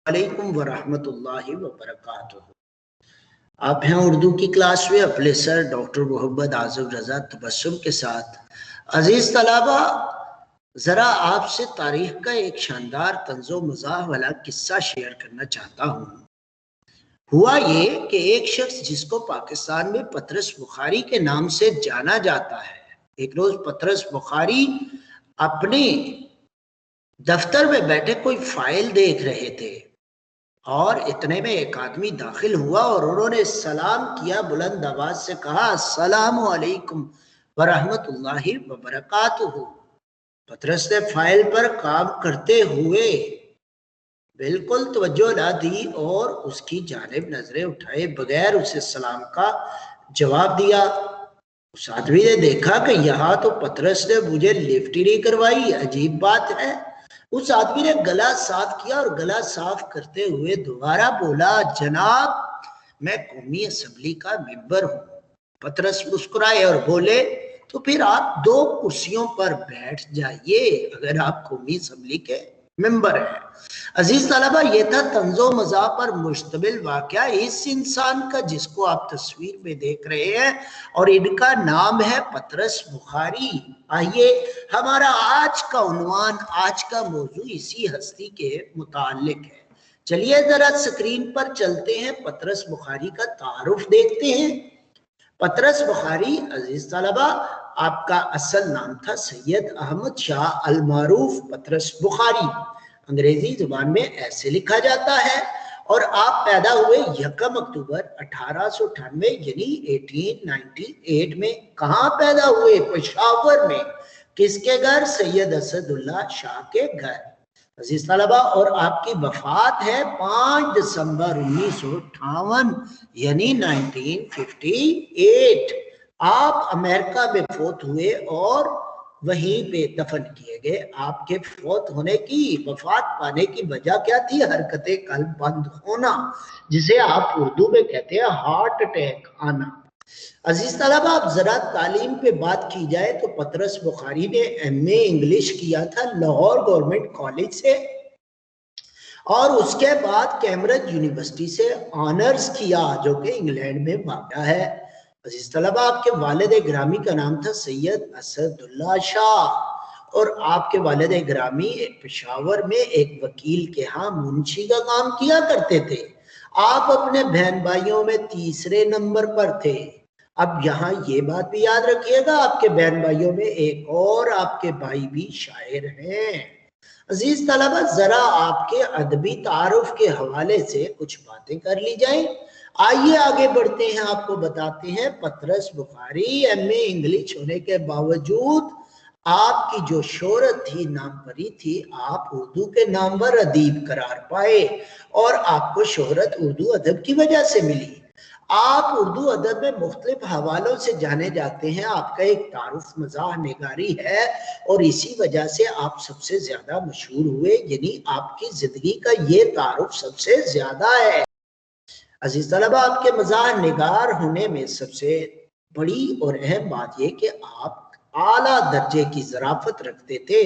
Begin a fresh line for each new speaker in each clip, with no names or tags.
वालेकुम वरहमतुल्लाहि वबरकातुहू। आप हैं उर्दू की क्लास में अपने सर डॉक्टर मोहम्मद आज़म रज़ा तबस्सुम के साथ। अजीज तलबा, ज़रा आपसे तारीख का एक शानदार तंज़ो मज़ाह वाला किस्सा शेयर करना चाहता हूँ। हुआ ये कि एक शख्स जिसको पाकिस्तान में पतरस बुखारी के नाम से जाना जाता है, एक रोज पतरस बुखारी अपने दफ्तर में बैठे कोई फाइल देख रहे थे और इतने में एक आदमी दाखिल हुआ और उन्होंने सलाम किया, बुलंद आवाज से कहा, अस्सलामु अलैकुम वरहमतुल्लाहि वबरकातुहू। पतरस ने फाइल पर काम करते हुए बिल्कुल तवज्जो ना दी और उसकी जानिब नजरें उठाए बगैर उसे सलाम का जवाब दिया। उस आदमी ने देखा कि यहाँ तो पतरस ने मुझे लिफ्ट ही नहीं करवाई, अजीब बात है। उस आदमी ने गला साफ किया और गला साफ करते हुए दोबारा बोला, जनाब मैं कौमी असेंबली का मेंबर हूँ। पतरस मुस्कुराए और बोले, तो फिर आप दो कुर्सियों पर बैठ जाइए अगर आप कौमी असेंबली के मेंबर है। अजीज तलबा, ये था तंजो मज़ाह पर मुश्तमिल वाक़या इस इंसान का जिसको आप तस्वीर में देख रहे हैं और इनका नाम है पतरस बुखारी। आइए, हमारा आज का उन्वान, आज का मौजू इसी हस्ती के मुताल्लिक है। चलिए जरा स्क्रीन पर चलते हैं, पतरस बुखारी का तारुफ देखते हैं। पतरस बुखारी अजीज तलबा, आपका असल नाम था सैयद अहमद शाह अल मारूफ पतरस बुखारी। अंग्रेजी जुबान में ऐसे लिखा जाता है और आप पैदा हुए 1 अक्टूबर 1898 यानी 1898 में। कहाँ पैदा हुए? पेशावर में। किसके घर? सैयद असदुल्ला शाह के घर। अजीज तलबा, और आपकी वफात है 5 दिसंबर 1958 यानी 1958। आप अमेरिका में फौत हुए और वहीं पे दफन किए गए। आपके फौत होने की, वफात पाने की वजह क्या थी? हरकते कल्ब बंद होना, जिसे आप उर्दू में कहते हैं हार्ट अटैक आना। अजीज तलबा, आप जरा तालीम पे बात की जाए तो पतरस बुखारी ने MA इंग्लिश किया था लाहौर गवर्नमेंट कॉलेज से और उसके बाद कैम्ब्रिज यूनिवर्सिटी से ऑनर्स किया जो कि इंग्लैंड में वाक़ा है। अजीज तलबा, आपके वालिद ग्रामी का नाम था सैयद असदुल्ला शाह और आपके वालिद ग्रामी पेशावर में एक वकील के यहाँ मुंशी का काम किया करते थे। आप अपने बहन भाइयों में तीसरे नंबर पर थे। अब यहाँ ये बात भी याद रखिएगा, आपके बहन भाइयों में एक और आपके भाई भी शायर हैं। अजीज तलबा, जरा आपके अदबी तारुफ के हवाले से कुछ बातें कर ली जाएं। आइए आगे बढ़ते हैं, आपको बताते हैं पतरस बुखारी MA इंग्लिश होने के बावजूद आपकी जो शोहरत थी, नाम परी थी, आप उर्दू के नामवर अदीब करार पाए और आपको शोहरत उर्दू अदब की वजह से मिली। आप उर्दू अदब में मुख्तलिफ हवालों से जाने जाते हैं। आपका एक तारुफ मज़ाह निगारी है और इसी वजह से आप सबसे ज्यादा मशहूर हुए, यानी आपकी जिंदगी का ये तारुफ सबसे ज्यादा है। अजीज तलबा, आपके मज़ाह निगार होने में सबसे बड़ी और अहम बात यह कि आप आला दर्जे की ज़राफत रखते थे।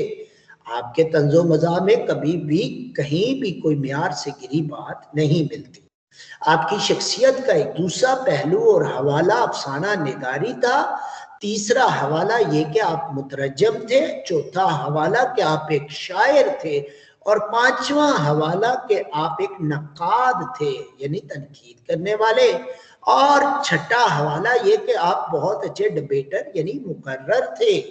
आपके तंजो मज़ाह में कभी भी कहीं भी कोई मियार से गिरी बात नहीं मिलती। आपकी शख्सियत का एक दूसरा पहलू और हवाला अफसाना निगारी था। तीसरा हवाला ये कि आप मुतरज्जम थे। चौथा हवाला कि आप एक शायर थे और पांचवा हवाला कि आप एक नकाद थे यानी तनकीद करने वाले। और छठा हवाला ये कि आप बहुत अच्छे डिबेटर यानी मुकर्रर थे।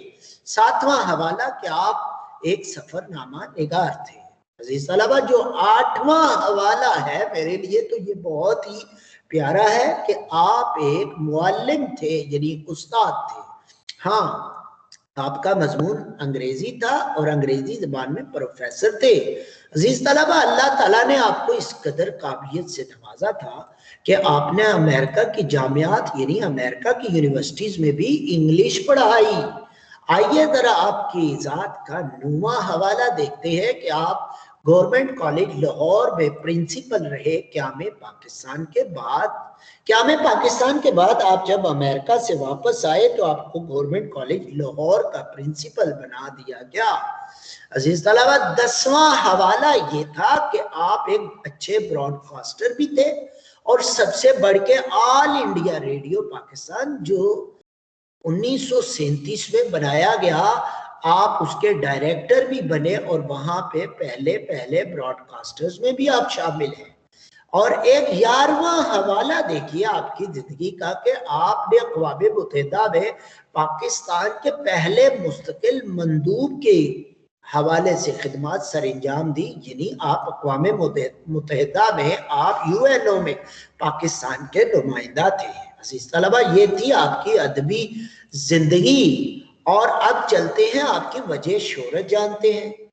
सातवां हवाला कि आप एक सफरनामा निगार थे। अजीज तलबा, जो 8वां हवाला है मेरे लिए तो ये बहुत ही प्यारा है कि आप एक मुअल्लिम थे यानी उस्ताद थे। हाँ, आपका मजमून अंग्रेजी था और अंग्रेजी जबान में प्रोफेसर थे। अजीज तलबा, अल्लाह ताला ने आपको इस कदर काबिलियत से नवाजा था कि आपने अमेरिका की जामियात यानी अमेरिका की यूनिवर्सिटीज में भी इंग्लिश पढ़ाई। आइए जरा आपकी जात का 9वां हवाला देखते हैं कि आप गवर्नमेंट कॉलेज लाहौर में प्रिंसिपल रहे क़याम पाकिस्तान के बाद। क़याम पाकिस्तान के बाद आप जब अमेरिका से वापस आए तो आपको गवर्नमेंट कॉलेज लाहौर का प्रिंसिपल बना दिया गया। अजीज तलबा, 10वां हवाला ये था कि आप एक अच्छे ब्रॉडकास्टर भी थे और सबसे बढ़ के ऑल इंडिया रेडियो पाकिस्तान जो 1937 में बनाया गया, आप उसके डायरेक्टर भी बने और वहां पे पहले ब्रॉडकास्टर्स में भी आप शामिल हैं। और एक 11वां हवाला देखिए आपकी जिंदगी का कि आपने अक़वाम मुत्तहिदा में पाकिस्तान के पहले मुस्तकिल मंदूब के हवाले से खिदमत सर अंजाम दी, यानी आप अक़वाम मुत्तहिदा में आप यूएनओ में पाकिस्तान के नुमाइंदा थे। अजीज तलबा, ये थी आपकी अदबी जिंदगी। और अब चलते हैं आपकी वजह शोहरत जानते हैं।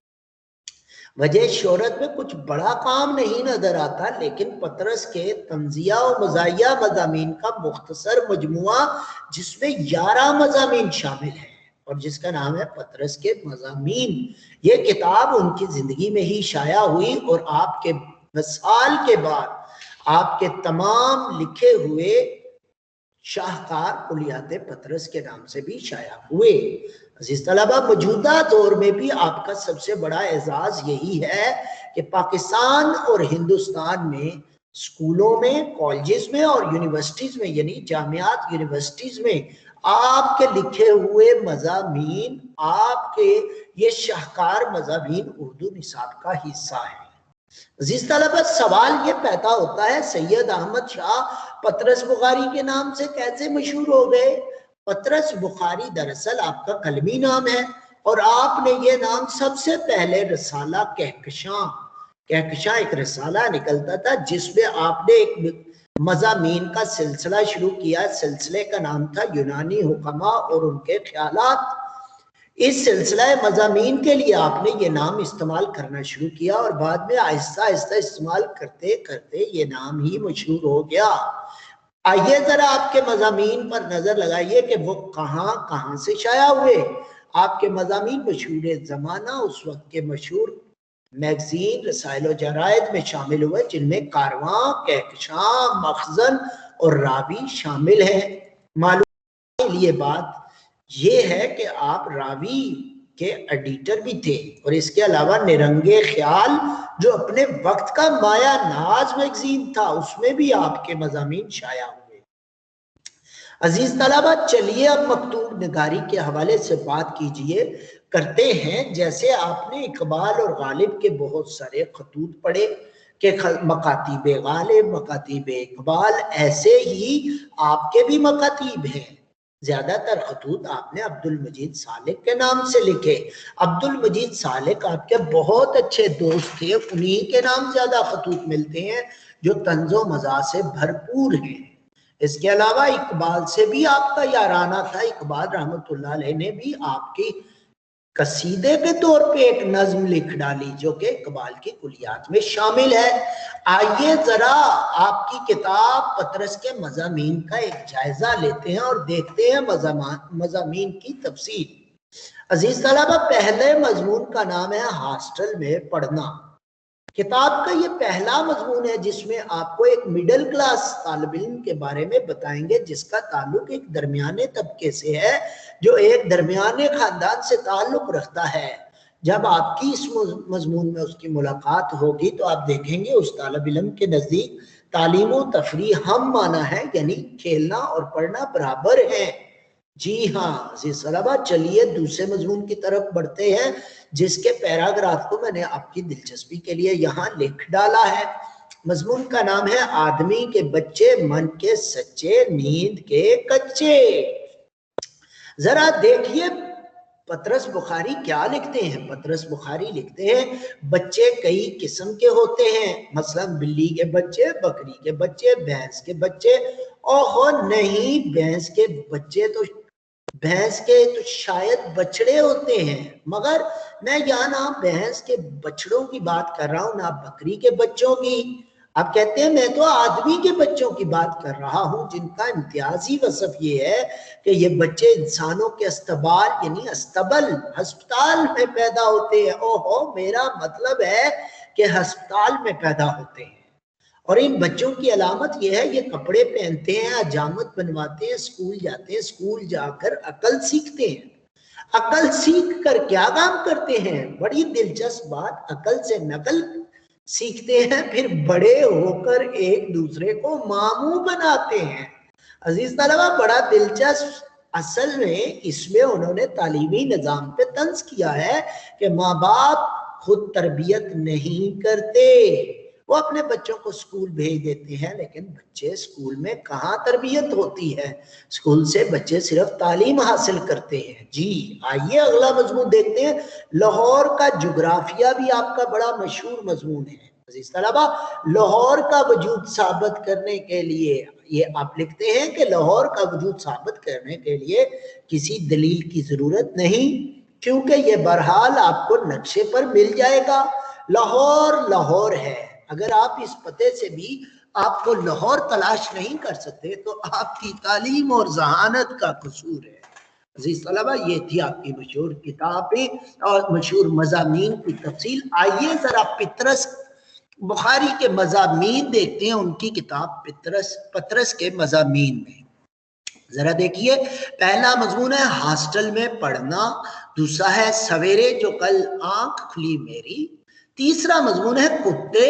वजह शोहरत में कुछ बड़ा काम नहीं नजर आता, लेकिन पतरस के तंजिया और मज़ाहिया मज़ामीन का मुख्तसर मजमुआ जिसमें 11 मज़ामीन शामिल हैं और जिसका नाम है पतरस के मज़ामीन। ये किताब उनकी जिंदगी में ही शाया हुई और आपके वसाल के बाद आपके तमाम लिखे हुए शाहकार कुलियात पतरस के नाम से भी शाया हुए। अजीज तलबा, मौजूदा दौर में भी आपका सबसे बड़ा एजाज यही है कि पाकिस्तान और हिंदुस्तान में स्कूलों में, कॉलेजेस में और यूनिवर्सिटीज में, यानी जामियात यूनिवर्सिटीज में आपके लिखे हुए मज़ामीन, आपके ये शाहकार मज़ामीन उर्दू निसाब का हिस्सा है। अजीज तलबा, सवाल ये पैदा होता है सैयद अहमद शाह पतरस बुखारी के नाम से कैसे मशहूर हो गए? पतरस बुखारी दरअसल आपका कलमी नाम है और आपने ये नाम सबसे पहले रसाला कहकशां एक रसाला निकलता था जिसमें आपने एक मज़ामीन का सिलसिला शुरू किया। सिलसिले का नाम था यूनानी हुक्मा और उनके ख्यालात। इस सिलसिला मज़ामीन के लिए आपने ये नाम इस्तेमाल करना शुरू किया और बाद में आहिस्ता आहिस्ता इस्तेमाल करते करते ये नाम ही मशहूर हो गया। आइए जरा आपके मज़ामीन पर नजर लगाइए कि वो कहां से शाया हुए। आपके मज़ामीन मशहूर ज़माना, उस वक्त के मशहूर मैगजीन, रसाइल और जरायद में शामिल हुए जिनमें कारवां, कहकशां, मखज़न और रावी शामिल हैं। मालूम के लिए बात ये है कि आप रावी के एडिटर भी थे और इसके अलावा निरंगे ख्याल जो अपने वक्त का माया नाज मैगजीन था उसमें भी आपके मज़ामीन शाया हुए। अजीज तलबा, चलिए अब मकतूब निगारी के हवाले से बात करते हैं। जैसे आपने इकबाल और गालिब के बहुत सारे खतूत पढ़े कि मकातीब गालिब, मकातीब इकबाल, ऐसे ही आपके भी मकातीब हैं। ज्यादातर खतूत आपने अब्दुल मजीद सालिक के नाम से लिखे। अब्दुल मजीद सालिक आपके बहुत अच्छे दोस्त थे, उन्हीं के नाम ज्यादा खतूत मिलते हैं जो तंजो मजा से भरपूर हैं। इसके अलावा इकबाल से भी आपका याराना था। इकबाल रहमतुल्लाह अलैह ने भी आपकी कसीदे के तौर पे एक नज्म लिख डाली जो कि इकबाल की कुलियात में शामिल है। आइए जरा आपकी किताब पतरस के मज़ामीन का एक जायजा लेते हैं और देखते हैं मज़ामीन की तफसील। अजीज तलबा, पहले मजमून का नाम है हॉस्टल में पढ़ना। किताब का ये पहला मजमून है जिसमें आपको एक मिडिल क्लास तालिब इल्म के बारे में बताएंगे जिसका ताल्लुक एक दरमियाने तबके से है, जो एक दरमियाने खानदान से ताल्लुक रखता है। जब आपकी इस मजमून में उसकी मुलाकात होगी तो आप देखेंगे उस तालिब इल्म के नजदीक तालीम व तफरीह हम माना है, यानी खेलना और पढ़ना बराबर है। जी हाँ अजीज तलबा, चलिए दूसरे मजमून की तरफ बढ़ते हैं जिसके पैराग्राफ को मैंने आपकी दिलचस्पी के लिए यहाँ लिख डाला है। मजमून का नाम है आदमी के बच्चे मन के सच्चे, नींद के कच्चे। जरा देखिए पतरस बुखारी क्या लिखते हैं। पतरस बुखारी लिखते हैं बच्चे कई किस्म के होते हैं, मसलन बिल्ली के बच्चे, बकरी के बच्चे, भैंस के बच्चे। ओहो नहीं, भैंस के तो शायद बछड़े होते हैं, मगर मैं यहाँ ना भैंस के बछड़ों की बात कर रहा हूँ ना बकरी के बच्चों की। आप कहते हैं मैं तो आदमी के बच्चों की बात कर रहा हूँ जिनका इम्तियाजी वसफ ये है कि ये बच्चे इंसानों के अस्तबाल यानी अस्तबल, अस्पताल में पैदा होते हैं। ओहो, मेरा मतलब है کہ ہسپتال میں پیدا ہوتے ہیں، اور ان بچوں کی علامت یہ ہے، یہ کپڑے پہنتے ہیں، حجامت بنواتے ہیں، اسکول جاتے ہیں، اسکول جا کر عقل سیکھتے ہیں۔ عقل سیکھ کر کیا کام کرتے ہیں؟ بڑی دلچسپ بات، عقل سے نقل سیکھتے ہیں، پھر بڑے ہو کر ایک دوسرے کو ماموں بناتے ہیں۔ عزیز طلبہ، بڑا دلچسپ، اصل میں اس میں انہوں نے تعلیمی نظام پہ طنز کیا ہے کہ ماں باپ خود تربیت نہیں کرتے، وہ اپنے بچوں کو اسکول بھیج دیتے ہیں، لیکن بچے اسکول میں کہاں تربیت ہوتی ہے؟ اسکول سے بچے صرف تعلیم حاصل کرتے ہیں۔ جی آئیے اگلا مضمون دیکھتے ہیں۔ لاہور کا جغرافیہ بھی آپ کا بڑا مشہور مضمون ہے عزیز طلبہ۔ لاہور کا وجود ثابت کرنے کے لیے، یہ آپ لکھتے ہیں کہ لاہور کا وجود ثابت کرنے کے لیے کسی دلیل کی ضرورت نہیں، کیونکہ یہ بہرحال آپ کو نقشے پر مل جائے گا۔ لاہور لاہور ہے، اگر آپ اس پتے سے بھی آپ کو لاہور تلاش نہیں کر سکتے تو آپ کی تعلیم اور ذہانت کا قصور ہے۔ عزیز طلبہ، یہ تھی آپ کی مشہور کتابیں اور مشہور مضامین کی تفصیل۔ آئیے ذرا پطرس بخاری کے مضامین دیکھتے ہیں، ان کی کتاب پطرس کے مضامین میں ذرا دیکھیے۔ پہلا مضمون ہے ہاسٹل میں پڑھنا، دوسرا ہے سویرے جو کل آنکھ کھلی میری، تیسرا مضمون ہے کتے،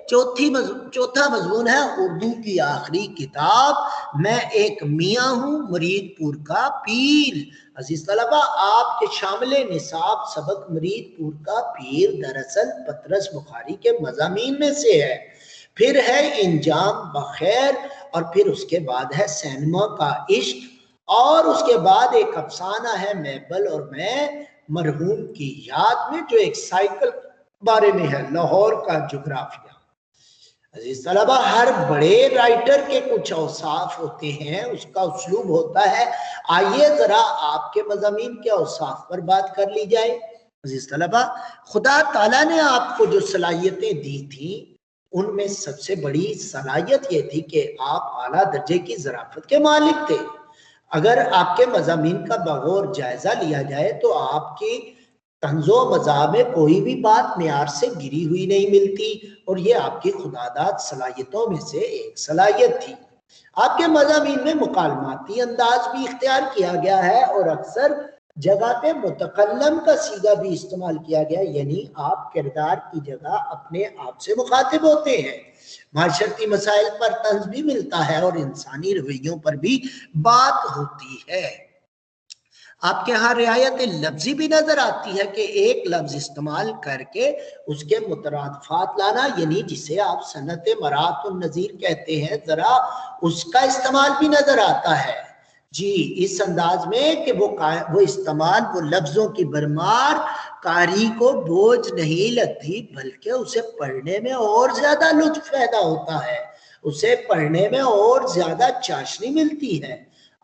چوتھا مضمون ہے اردو کی آخری کتاب میں ایک میاں ہوں مرید پور کا پیر۔ عزیز طلبہ، آپ کے شامل نصاب سبق مرید پور کا پیر دراصل پطرس بخاری کے مضامین میں سے ہے، پھر ہے انجام بخیر، اور پھر اس کے بعد ہے سینما کا عشق، اور اس کے بعد ایک افسانہ ہے میبل اور میں مرحوم کی یاد میں، جو ایک سائیکل بارے میں ہے، لاہور کا جغرافیہ۔ عزیز طلبہ، ہر بڑے رائٹر کے کچھ اوصاف ہوتے ہیں، اس کا اسلوب ہوتا ہے۔ آئیے ذرا آپ کے مضامین کے اوصاف پر بات کر لی جائے۔ عزیز طلبہ، خدا تعالیٰ نے آپ کو جو صلاحیتیں دی تھیں، ان میں سب سے بڑی صلاحیت یہ تھی کہ آپ اعلیٰ درجے کی ظرافت کے مالک تھے۔ اگر آپ کے مضامین کا بغور جائزہ لیا جائے تو آپ کی طنز و مزاح میں کوئی بھی بات معیار سے گری ہوئی نہیں ملتی، اور یہ آپ کی خداداد صلاحیتوں میں سے ایک صلاحیت تھی۔ آپ کے مضامین میں مکالماتی انداز بھی اختیار کیا گیا ہے، اور اکثر جگہ پہ متکلم کا صیغہ بھی استعمال کیا گیا، یعنی آپ کردار کی جگہ اپنے آپ سے مخاطب ہوتے ہیں۔ معاشرتی مسائل پر طنز بھی ملتا ہے اور انسانی رویوں پر بھی بات ہوتی ہے۔ آپ کے ہاں رعایت لفظی بھی نظر آتی ہے کہ ایک لفظ استعمال کر کے اس کے مترادفات لانا، یعنی جسے آپ صنعت مرات النظیر کہتے ہیں، ذرا اس کا استعمال بھی نظر آتا ہے۔ جی اس انداز میں کہ وہ استعمال، وہ لفظوں کی برمار قاری کو بوجھ نہیں لگتی، بلکہ اسے پڑھنے میں اور زیادہ لطف پیدا ہوتا ہے، اسے پڑھنے میں اور زیادہ چاشنی ملتی ہے۔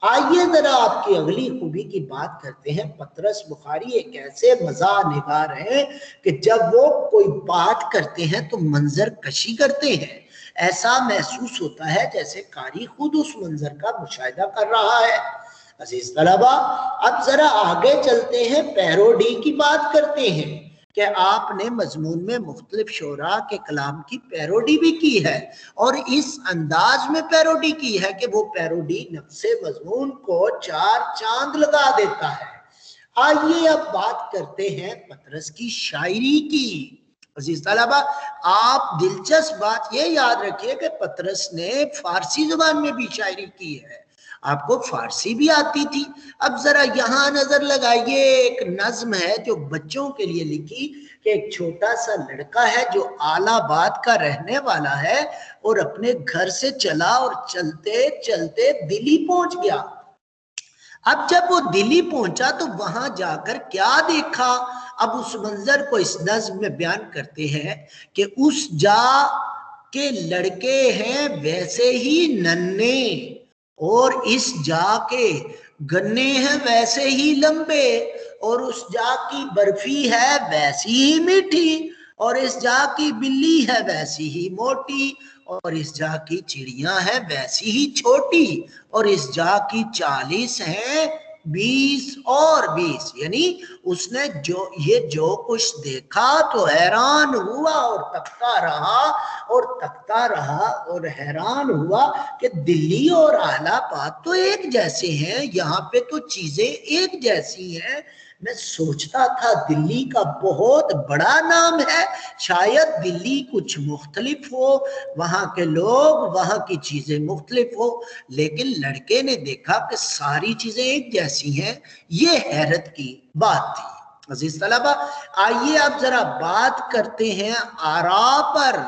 آئیے ذرا آپ کی اگلی خوبی کی بات کرتے ہیں۔ پطرس بخاری ایک ایسے مزاح نگار ہیں کہ جب وہ کوئی بات کرتے ہیں تو منظر کشی کرتے ہیں، ایسا محسوس ہوتا ہے جیسے قاری خود اس منظر کا مشاہدہ کر رہا ہے۔ عزیز طلبہ، اب ذرا آگے چلتے ہیں، پیروڈی کی بات کرتے ہیں کہ آپ نے مضمون میں مختلف شعراء کے کلام کی پیروڈی بھی کی ہے، اور اس انداز میں پیروڈی کی ہے کہ وہ پیروڈی نفس مضمون کو چار چاند لگا دیتا ہے۔ آئیے اب بات کرتے ہیں پطرس کی شاعری کی۔ عزیز طلبہ، آپ دلچسپ بات یہ یاد رکھیے کہ پطرس نے فارسی زبان میں بھی شاعری کی ہے، آپ کو فارسی بھی آتی تھی۔ اب ذرا یہاں نظر لگائیے، ایک نظم ہے جو بچوں کے لیے لکھی کہ ایک چھوٹا سا لڑکا ہے جو آلہ آباد کا رہنے والا ہے، اور اپنے گھر سے چلا اور چلتے چلتے دلی پہنچ گیا۔ اب جب وہ دلی پہنچا تو وہاں جا کر کیا دیکھا؟ اب اس منظر کو اس نظم میں بیان کرتے ہیں کہ اس جا کے لڑکے ہیں ویسے ہی ننھے، اور اس جا کے گنے ہیں ویسے ہی لمبے، اور اس جا کی برفی ہے ویسی ہی میٹھی، اور اس جا کی بلی ہے ویسی ہی موٹی، اور اس جا کی چڑیاں ہے ویسی ہی چھوٹی، اور اس جا کی 40 ہیں 20 और 20, यानी उसने जो कुछ देखा तो हैरान हुआ और तकता रहा और तकता रहा और हैरान हुआ कि दिल्ली और इलाहाबाद तो एक जैसे हैं, यहाँ पे तो चीजें एक जैसी हैं। मैं सोचता था दिल्ली का बहुत बड़ा नाम है, शायद दिल्ली कुछ मुख्तलिफ हो, वहां के लोग, वहां की चीजें मुख्तलिफ हो, लेकिन लड़के ने देखा कि सारी चीजें एक जैसी हैं। ये हैरत की बात थी। अजीज तलबा, आइए अब जरा बात करते हैं आरा पर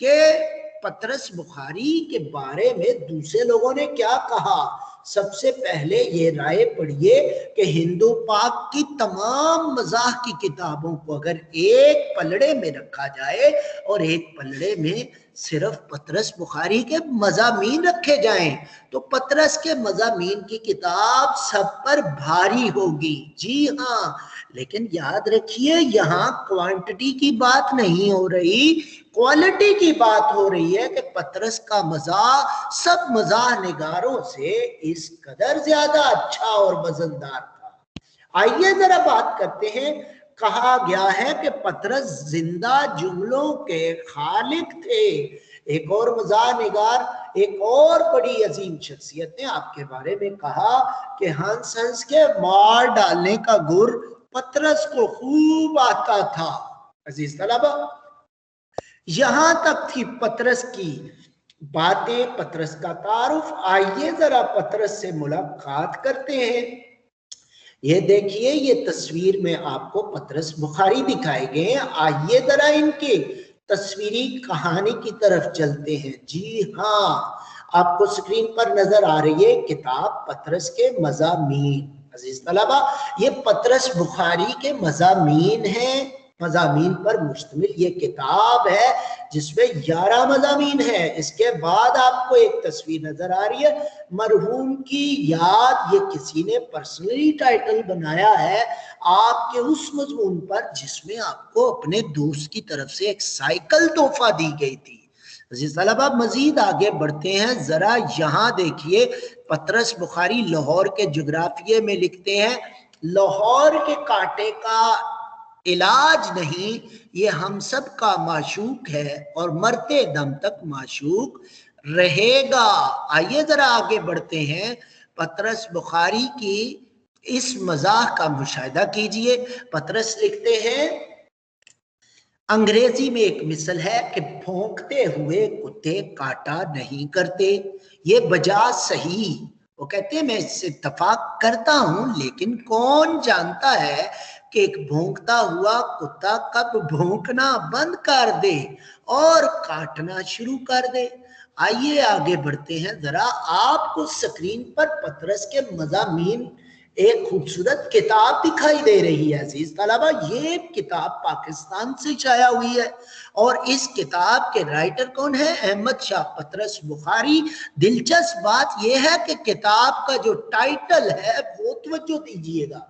कि पतरस बुखारी के बारे में दूसरे लोगों ने क्या कहा। सबसे पहले ये राय पढ़िए कि हिंदू पाक की तमाम मज़ाह की किताबों को अगर एक पलड़े में रखा जाए और एक पलड़े में सिर्फ पतरस बुखारी के मज़ामीन रखे जाएं तो पतरस के मज़ामीन की किताब सब पर भारी होगी। जी हाँ, लेकिन याद रखिए यहाँ क्वांटिटी की बात नहीं हो रही, क्वालिटी की बात हो रही है कि पतरस का मज़ाह सब मज़ाह निगारों से इस कदर ज्यादा अच्छा और मजेदार था। आइए जरा बात करते हैं। कहा गया है कि पतरस जिंदा जुमलों के खालिक थे। एक और मज़ाह निगार, एक और बड़ी अजीम शख्सियत ने आपके बारे में कहा कि हंस हंस के मार डालने का गुर पतरस को खूब आता था। अजीज तलबा, यहां तक थी पतरस की बातें, पतरस का तारुफ। आइए जरा पतरस से मुलाकात करते हैं। ये देखिए, ये तस्वीर में आपको पतरस बुखारी दिखाए गए हैं। आइए जरा इनके तस्वीरी कहानी की तरफ चलते हैं। जी हाँ, आपको स्क्रीन पर नजर आ रही है किताब पतरस के मज़ामीन। अजीज तलबा, ये पतरस बुखारी के मज़ामीन हैं, मज़ामीन पर मुश्तमिल ये किताब है जिसमें 11 मज़ामीन है। इसके बाद आपको एक तस्वीर नजर आ रही है मरहूम की याद। ये किसी ने पर्सनली टाइटल बनाया है आपके उस मजमून पर जिसमें आपको अपने दोस्त की तरफ से एक साइकिल तोहफा दी गई थी। तलबा, मजीद आगे बढ़ते हैं। जरा यहाँ देखिए, पतरस बुखारी लाहौर के जोग्राफिये में लिखते हैं, लाहौर के कांटे का इलाज नहीं, ये हम सब का माशूक है और मरते दम तक माशूक रहेगा। आइए जरा आगे बढ़ते हैं। पतरस बुखारी की इस मज़ाक का मुशाहिदा कीजिए। पतरस लिखते हैं, अंग्रेजी में एक मिसल है कि भौंकते हुए कुत्ते काटा नहीं करते। ये बजा सही, वो कहते हैं मैं इससे इत्तफाक करता हूं, लेकिन कौन जानता है कि एक भौंकता हुआ कुत्ता कब भौंकना बंद कर दे और काटना शुरू कर दे। आइए आगे बढ़ते हैं। जरा आपको स्क्रीन पर पतरस के मज़ामीन एक खूबसूरत किताब दिखाई दे रही है। अजीज तलबा, ये किताब पाकिस्तान से छाया हुई है और इस किताब के राइटर कौन है? अहमद शाह पतरस बुखारी। दिलचस्प बात यह है कि किताब का जो टाइटल है वो तवज्जो दीजिएगा,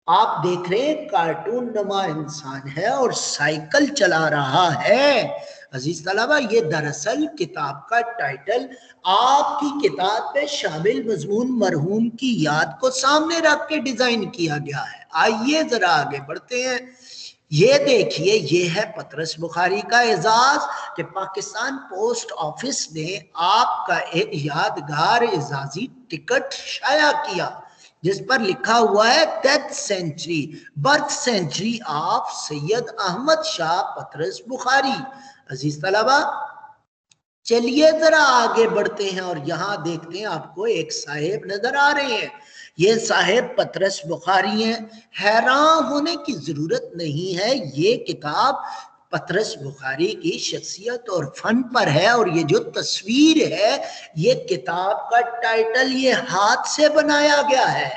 आप देख रहे हैं कार्टून नमा इंसान है और साइकिल चला रहा है। अजीज तलबा, ये दरअसल किताब का टाइटल आपकी किताब में शामिल मजमून मरहूम की याद को सामने रख के डिजाइन किया गया है। आइए जरा आगे बढ़ते हैं। ये देखिए, ये है पतरस बुखारी का एजाज कि पाकिस्तान पोस्ट ऑफिस ने आपका एक यादगार एजाजी टिकट शाया किया जिस पर लिखा हुआ है death century, birth century of Syed Ahmed Shah Patras Bukhari. अजीज तलबा, चलिए जरा आगे बढ़ते हैं और यहाँ देखते हैं आपको एक साहेब नजर आ रहे हैं। ये साहेब पतरस बुखारी हैं। हैरान होने की जरूरत नहीं है, ये किताब पतरस बुखारी की शख्सियत और फन पर है। और ये जो तस्वीर है, ये किताब का टाइटल ये हाथ से बनाया गया है।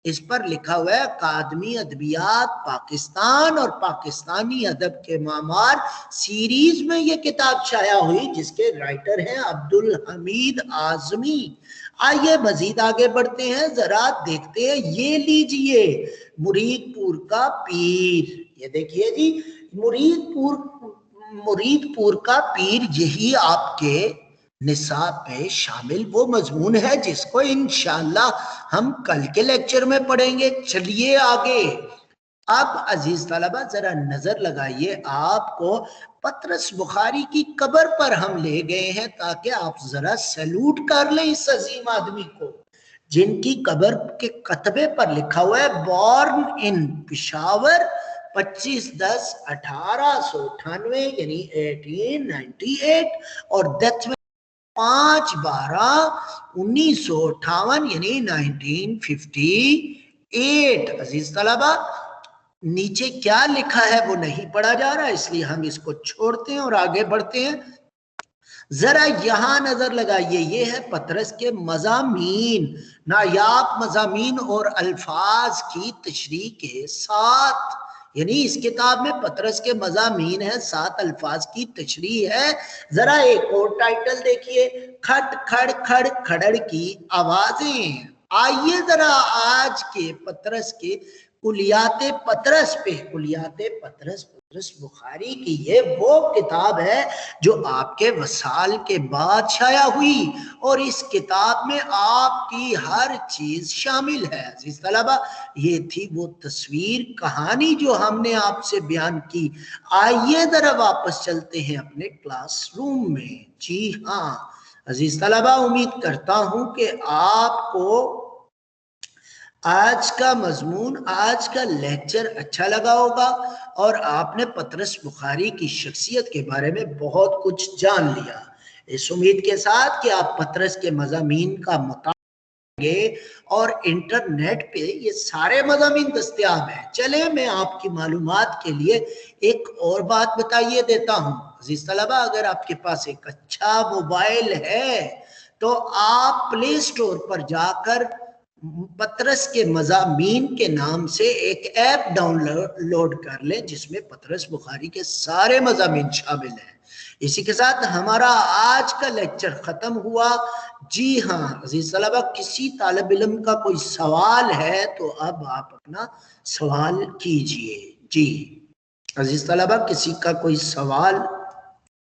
इस पर लिखा हुआ है अकादमी अदबियात पाकिस्तान और पाकिस्तानी अदब के मामार सीरीज में ये किताब छाया हुई जिसके राइटर हैं अब्दुल हमीद आजमी। आइए मजीद आगे बढ़ते हैं, जरा देखते हैं। ये लीजिए, मुरीदपुर का पीर। ये देखिए जी, मुरीदपुर का पीर, यही आपके निसाब पे शामिल वो मजमून है जिसको इंशाअल्लाह हम कल के लेक्चर में पढ़ेंगे। चलिए आगे। अब अजीज तलबा जरा नजर लगाइए, आपको पतरस बुखारी की कब्र पर हम ले गए हैं ताकि आप जरा सैल्यूट कर लें इस अजीम आदमी को, जिनकी कब्र के कतबे पर लिखा हुआ है बॉर्न इन पिशावर 25/10/1898 यानी 1898 और डेथ में 5/12/1958 यानी 1958। अजीज तलबा नीचे क्या लिखा है वो नहीं पढ़ा जा रहा, इसलिए हम इसको छोड़ते हैं और आगे बढ़ते हैं। जरा यहां नजर लगाइए, ये है पतरस के मज़ामीन, नायाब मज़ामीन और अल्फाज की तशरीह के साथ, यानी इस किताब में पतरस के मज़ामीन है, 7 अल्फाज की तशरीह है। जरा एक और टाइटल देखिए, खट खड़ खड़ खड़ड़ की आवाजें। आइए जरा आज के पतरस के कुलियाते पतरस पे, कुलियाते पतरस बुखारी की ये वो किताब है जो आपके वसाल के बाद शाया हुई और इस किताब में आपकी हर चीज शामिल है। अजीज तलबा ये थी वो तस्वीर कहानी जो हमने आपसे बयान की। आइए जरा वापस चलते हैं अपने क्लासरूम में। जी हाँ अजीज तलबा, उम्मीद करता हूं कि आपको आज का मजमून, आज का लेक्चर अच्छा लगा होगा और आपने पतरस बुखारी की शख्सियत के बारे में बहुत कुछ जान लिया। इस उम्मीद के साथ कि आप पतरस के मज़ामीन का मुताला और इंटरनेट पे ये सारे मज़ामीन दस्तयाब हैं। चले मैं आपकी मालूमात के लिए एक और बात बताइए देता हूँ। अजीज तलबा, अगर आपके पास एक अच्छा मोबाइल है तो आप प्ले स्टोर पर जाकर पतरस के मज़ामीन के नाम से एक ऐप डाउनलोड कर लें जिसमें पतरस बुखारी के सारे मज़ामीन शामिल हैं। इसी के साथ हमारा आज का लेक्चर खत्म हुआ। जी हाँ अजीज तलबा, किसी तालिब इल्म का कोई सवाल है तो अब आप अपना सवाल कीजिए। जी अजीज तलबा, किसी का कोई सवाल